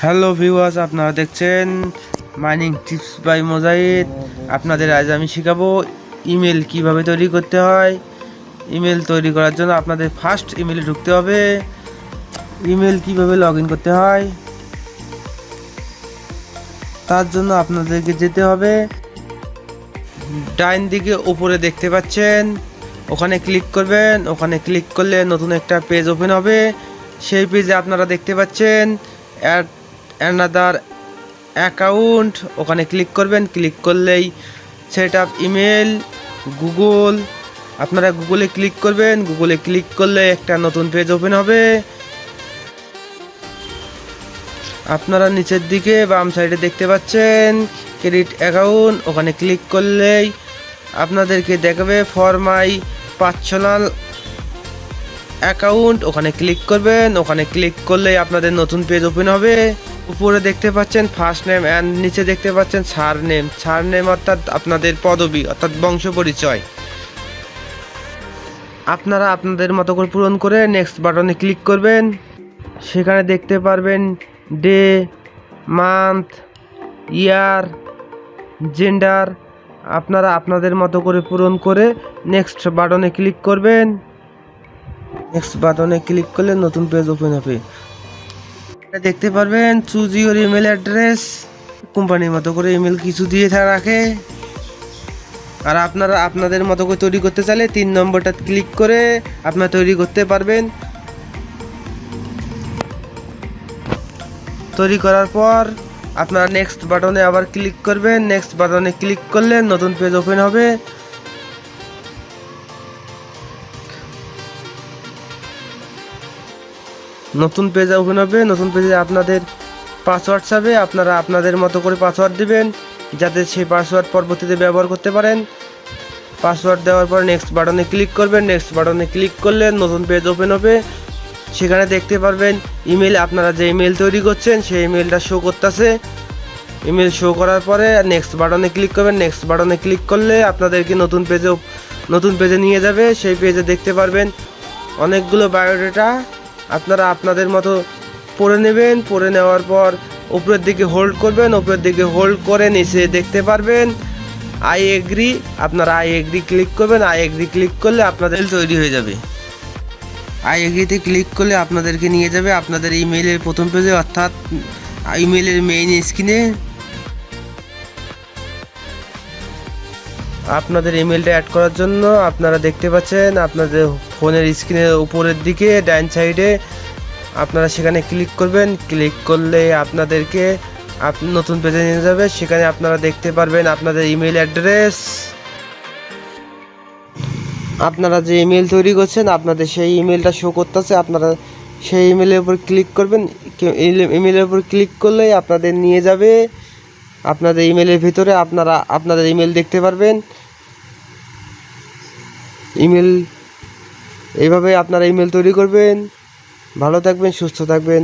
Hello viewers, আপনারা দেখছেন mining tips by Mojahid. আপনাদের আজ আমি শেখাবো ইমেল কিভাবে তৈরি করতে হয়। ইমেল তৈরি করার জন্য আপনাদের ফার্স্ট ইমেলে ঢুকতে হবে। ইমেল কিভাবে লগ ইন করতে হয় তার জন্য আপনাদেরকে যেতে হবে ডাইন দিকে উপরে দেখতে পাচ্ছেন, ওখানে ক্লিক করবেন। ওখানে ক্লিক করলে নতুন একটা পেজ ওপেন হবে। সেই পেজে আপনারা দেখতে পাচ্ছেন অ্যাড অ্যানাদার অ্যাকাউন্ট, ওখানে ক্লিক করবেন। ক্লিক করলেই সেট আপ ইমেল গুগল, আপনারা গুগলে ক্লিক করবেন। গুগলে ক্লিক করলে একটা নতুন পেজ ওপেন হবে। আপনারা নিচের দিকে বাম সাইডে দেখতে পাচ্ছেন ক্রেডিট অ্যাকাউন্ট, ওখানে ক্লিক করলেই আপনাদেরকে দেখাবে ফর মাই পার্সোনাল অ্যাকাউন্ট, ওখানে ক্লিক করবেন। ওখানে ক্লিক করলেই আপনাদের নতুন পেজ ওপেন হবে। উপরে দেখতে পাচ্ছেন ফার্স্ট নেম অ্যান্ড নিচে দেখতে পাচ্ছেন সারনেম। সারনেম অর্থাৎ আপনাদের পদবি অর্থাৎ বংশ পরিচয়। আপনারা আপনাদের মতো করে পূরণ করে নেক্সট বাটনে ক্লিক করবেন। সেখানে দেখতে পারবেন ডে, মান্থ, ইয়ার, জেন্ডার। আপনারা আপনাদের মতো করে পূরণ করে নেক্সট বাটনে ক্লিক করবেন। নেক্সট বাটনে ক্লিক করলে নতুন পেজ ওপেন হবে। দেখতে পারবেন চুজ ইউর ইমেল অ্যাড্রেস। কোম্পানির মতো করে ইমেল কিছু দিয়ে রাখে, আর আপনারা আপনাদের মতো করে তৈরি করতে চাইলে 3 নম্বরটা ক্লিক করে আপনারা তৈরি করতে পারবেন। তৈরি করার পর আপনারা নেক্সট বাটনে আবার ক্লিক করবেন। নেক্সট বাটনে ক্লিক করলে নতুন পেজ ওপেন হবে। নতুন পেজ ওপেন হবে। নতুন পেজে আপনাদের পাসওয়ার্ড চাবে, আপনারা আপনাদের মতো করে পাসওয়ার্ড দিবেন যাতে সেই পাসওয়ার্ড পরবর্তীতে ব্যবহার করতে পারেন। পাসওয়ার্ড দেওয়ার পর নেক্সট বাটনে ক্লিক করবেন। নেক্সট বাটনে ক্লিক করলে নতুন পেজ ওপেন হবে। সেখানে দেখতে পারবেন ইমেল, আপনারা যে ইমেল তৈরি করছেন সেই ইমেলটা শো করতেছে। ইমেল শো করার পরে নেক্সট বাটনে ক্লিক করবেন। নেক্সট বাটনে ক্লিক করলে আপনাদেরকে নতুন পেজে নিয়ে যাবে। সেই পেজে দেখতে পারবেন অনেকগুলো বায়োডাটা। আপনারা আপনাদের মতো পড়ে নেবেন। পড়ে নেওয়ার পর উপরের দিকে হোল্ড করবেন। উপরের দিকে হোল্ড করে নিচে দেখতে পারবেন আই এগ্রি। আপনারা আই এগ্রি ক্লিক করবেন। আই এগ্রি ক্লিক করলে আপনাদের তৈরি হয়ে যাবে। আই এগ্রিতে ক্লিক করলে আপনাদেরকে নিয়ে যাবে আপনাদের ইমেইলের প্রথম পেজে, অর্থাৎ ইমেইলের মেইন স্ক্রিনে। আপনাদের ইমেলটা অ্যাড করার জন্য আপনারা দেখতে পাচ্ছেন আপনাদের ফোনের স্ক্রিনের উপরের দিকে ডান সাইডে, আপনারা সেখানে ক্লিক করবেন। ক্লিক করলে আপনাদেরকে নতুন পেজে নিয়ে যাবে। সেখানে আপনারা দেখতে পারবেন আপনাদের ইমেল অ্যাড্রেস। আপনারা যে ইমেল তৈরি করছেন আপনাদের সেই ইমেলটা শো করতেছে, আপনারা সেই ইমেলের উপর ক্লিক করবেন। ইমেলের উপর ক্লিক করলেই আপনাদের নিয়ে যাবে আপনাদের ইমেলের ভিতরে। আপনারা আপনাদের ইমেল দেখতে পারবেন। ইমেল এইভাবে আপনারা ইমেল তৈরি করবেন। ভালো থাকবেন, সুস্থ থাকবেন।